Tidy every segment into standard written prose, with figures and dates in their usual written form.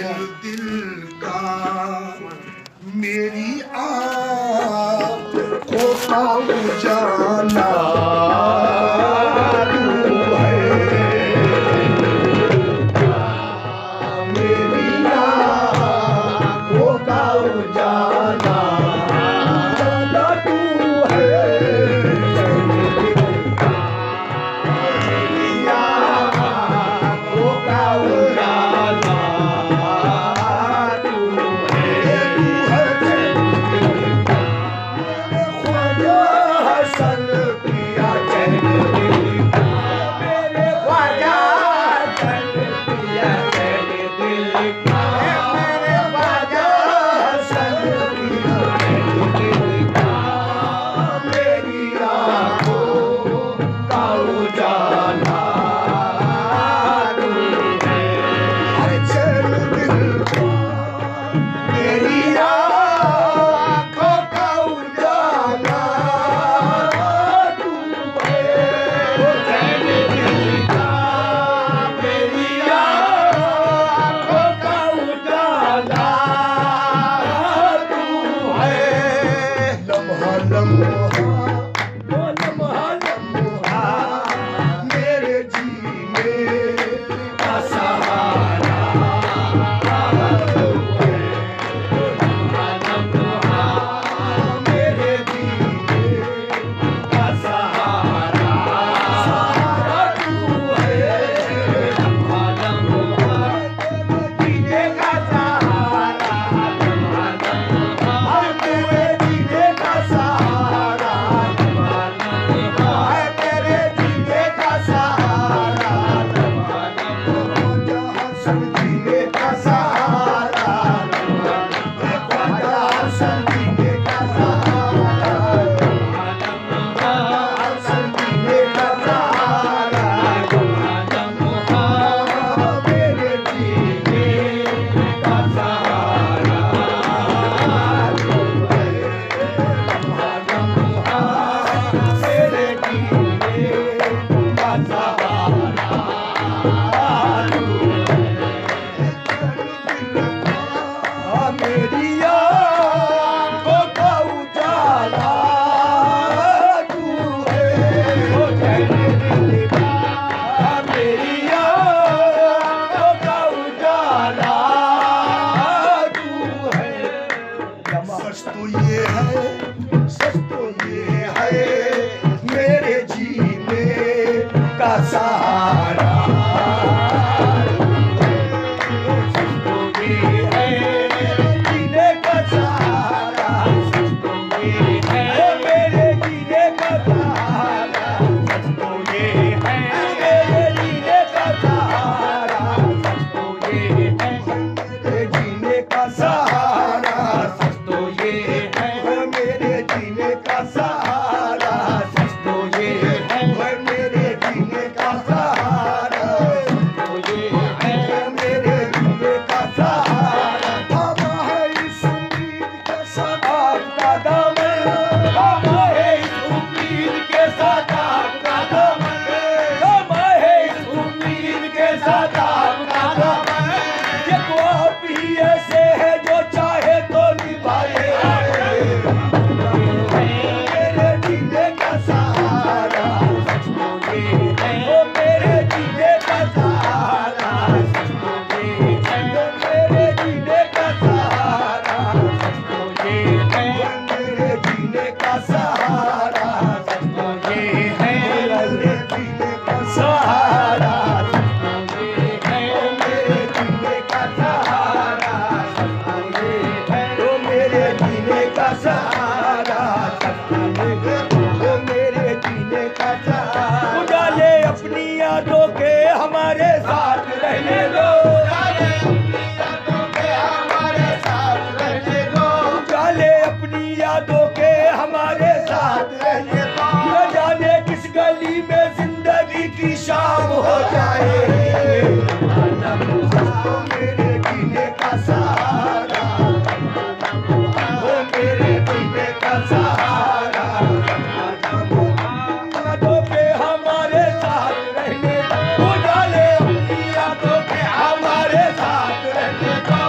दिल का मेरी आँखों का उजाला तू है, मेरी आँखों का उजाला तू है, मेरी आँखों का उजाला सच तो ये है मेरे जीने का सहारा, सच तो ये है जीने का सहारा, सच तो ये है मेरे जीने का सहारा, सच तो ये है मेरे जीने का सहारा, सच तो ये है मेरे जीने का सहारा, सच तो ये है मेरे जीने का सहारा, सच तो ये है मेरे जीने का सहारा, सच तो ये है मेरे जीने का सहारा। थामा है इस उम्मीद के साथ आपका दामन, थामा है इस उम्मीद के साथ आपका दामन, थामा है इस उम्मीद के साथ आपका दामन। ये तो आप ही ऐसे है जो चाहे तो निभाए, मेरे जीने का सहारा, सच तो ये है वो मेरे जीने का सहारा, सच तो ये है मेरे जीने का सहारा, सच तो ये है मेरे जीने का सहारा, सच तो ये है मेरे जीने का सहारा, सच तो ये है मेरे जीने का सहारा, सच तो ये है वो मेरे जीने का सहारा, सच तो ये है वो मेरे जीने का सहारा। उजाले अपनी यादों के हमारे साथ रहने दो, उजाले अपनी यादों के हमारे साथ रहने दो, उजाले अपनी यादों के हमारे साथ रहने दो। न जाने किस गली में जिंदगी की शाम हो जाए, वो मेरे जीने का सहारा, वो मेरे जीने का सहारा। यादों के हमारे साथ रहने दो, उजाले अपनी यादों के हमारे साथ रहने दो।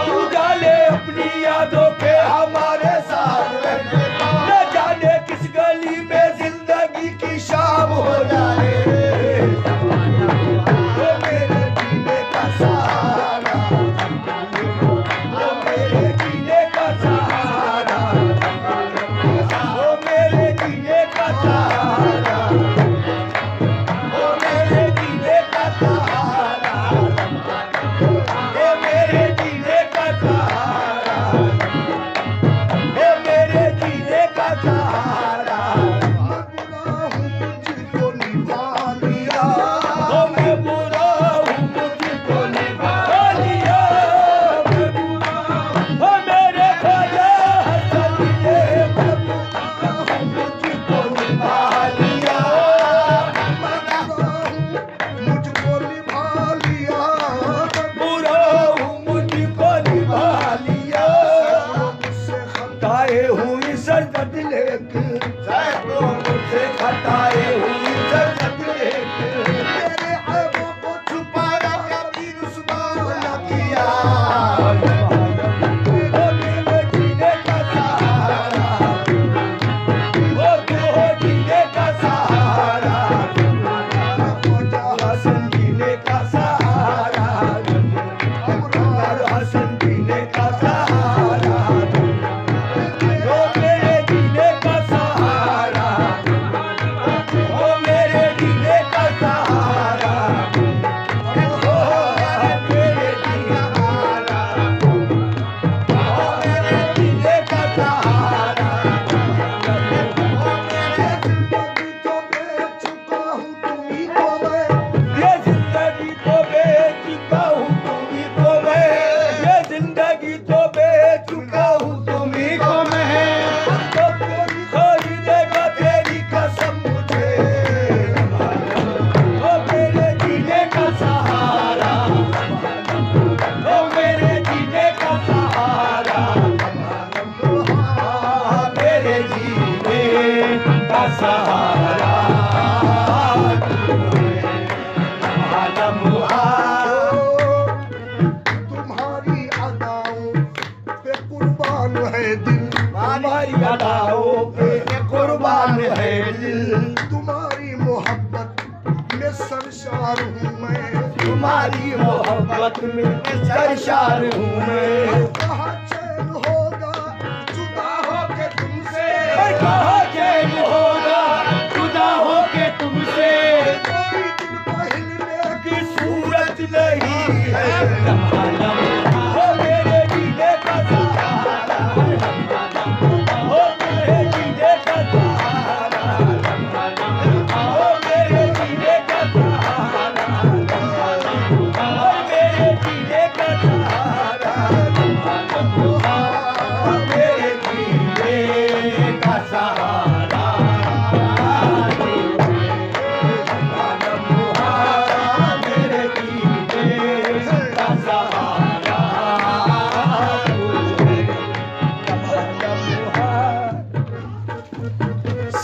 मोहब्बत में सरशार हूँ मैं। कहाँ चैन होगा जुदा होके तुमसे, कहाँ चैन होगा जुदा होके तुमसे, कोई दिन पहले की सूरत नहीं है। हो मेरे जीने का सहारा, हो मेरे जीने का सहारा, हो मेरे जीने का सहारा, हो मेरे जीने का सहारा, हो मेरे जीने का सहारा।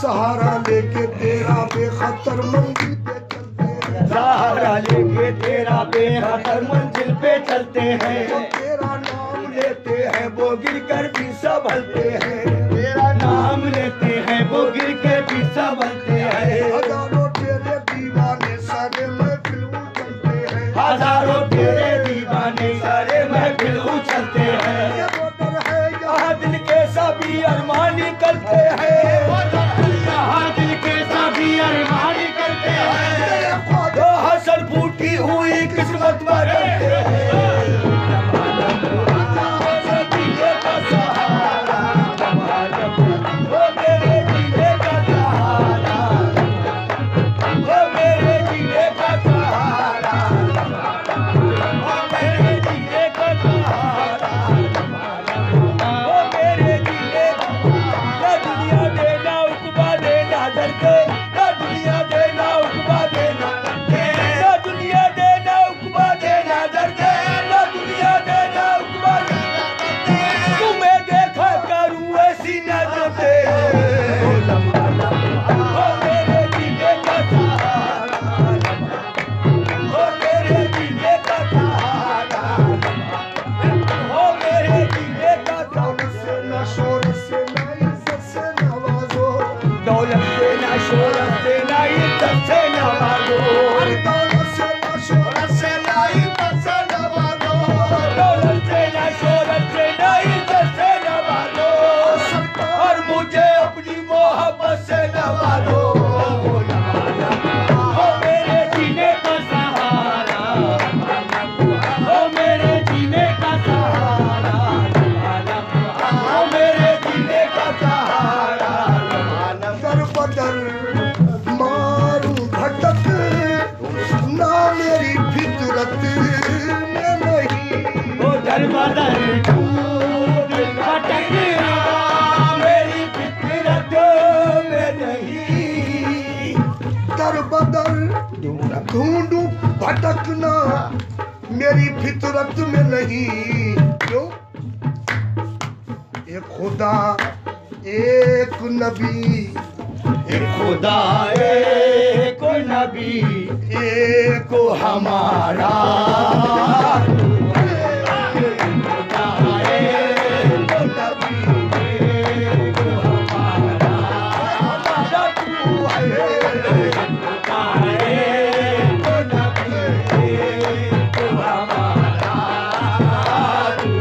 सहारा लेके तेरा बेखतर मंजिल पे चलते हैं, सहारा लेके तेरा बेखतर मंजिल पे चलते हैं। जो तेरा नाम लेते हैं वो गिर कर भी संभलते हैं, तेरा नाम लेते हैं वो गिर कर भी संभलते हैं। हजारों तेरे दीवाने सारे महफिल उछलते हैं, हजारों तेरे दीवाने सारे महफिल उछलते हैं। ये वो दर है यहाँ दिल के सभी अरमान निकलते हैं, यहाँ दिल के सभी अरमान निकलते हैं। जो हसर फूटी हुई किस्मत बदलते हैं। जीने का सहारा, वो मेरे जीने का सहारा, वो मेरे जीने का सहारा, वो मेरे जीने का सहारा, वो मेरे जीने ना दुनिया देना उकबा देना डरते, ना दुनिया देना उकबा देना डरते, ना दुनिया देना उकबा देना डरते, ना दुनिया देना उकबा देना डरते। तुम्हें देखा करूँ ऐसी नजर से, ओ मेरे जीने का सहारा, ओ मेरे जीने का सहारा, ओ मेरे जीने का दौलत से न शोहरत से न इज्जत से नवाजो, दौलत से ना शोहरत से ना इज्जत से नवाजो, दौलत से न शोहरत से न इज्जत से नवाजो, दौलत से ना शोहरत से ना इज्जत से नवाजो, और मुझे अपनी मोहब्बत से नवाजो। ओ मेरे जीने का सहारा, ओ मेरे जीने का सहारा, ओ मेरे जीने का सहारा। दर बदर मारूं भटक ना मेरी फितरत में नहीं, ओ दर बदर दूर भटकना मेरी फितरत में नहीं। दर बदर ढूंढूं भटकना मेरी फितरत में नहीं। क्यों? एक खुदा एक नबी, एक खुदा एक नबी एक हमारा, एक खुदा एक नबी एक हमारा, हमारा तू है। एक खुदा एक नबी एक हमारा तू है।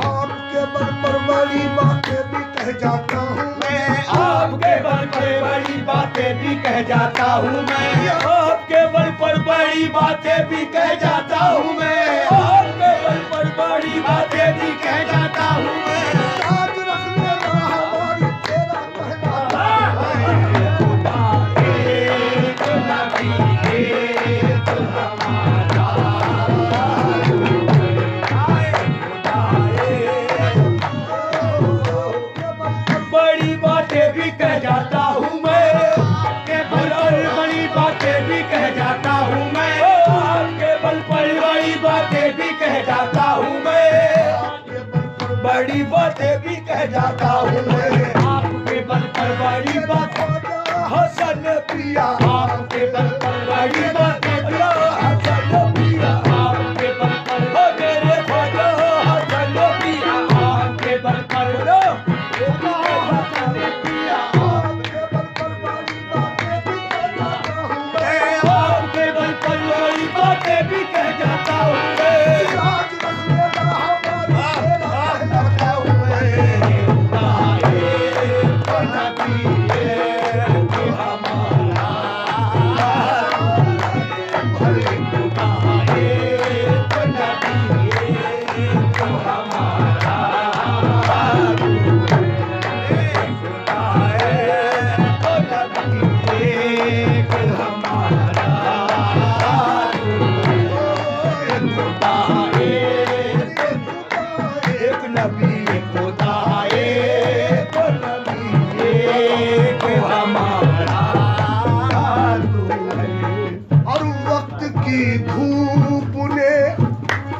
आपके बल पर बड़ी बातें भी कह जाता हूँ मैं, आपके बल पर बड़ी बातें भी कह जाता हूँ मैं, आपके बल पर बड़ी बातें भी कह जाता हूँ मैं, आपके बल पर बड़ी बातें भी कह जाता हूँ मैं। आज रख लेना हमारी तेरा कहना, खुदा एक नबी एक हमारा, बड़ी बातें भी कह जाता हूँ मैं, के बल पर बड़ी बातें भी कह जाता हूँ मैं, आपके बल पर बड़ी बातें भी कह जाता हूँ मैं, बड़ी बातें भी कह जाता हूँ मैं। आपके बल पर बड़ी बातें हसन पिया, आपके बल पर बड़ी बातें हसन पिया, आपके बल पर मेरे ख्वाजा हसन पिया, आपके बल पर आपके बल पर बड़ी बातें भी कह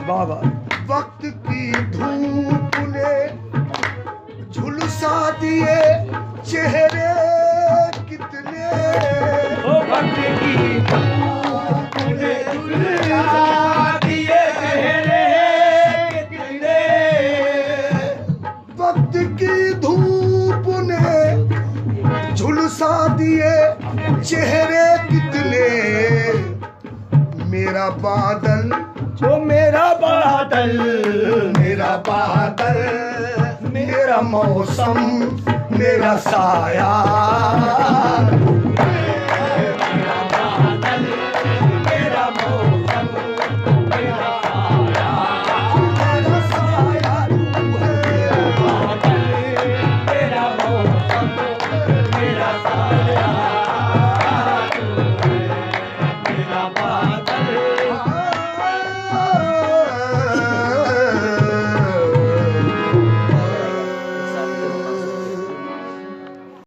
बाबा वक्त की धूप ने झुलसा दिए चेहरे कितने, ओ वक्त की धूप ने झुलसा दिए चेहरे कितने, वक्त की धूप ने झुलसा दिए चेहरे कितने, मेरा बादल जो मेरा बादल, मेरा बादल, मेरा मौसम, मेरा साया,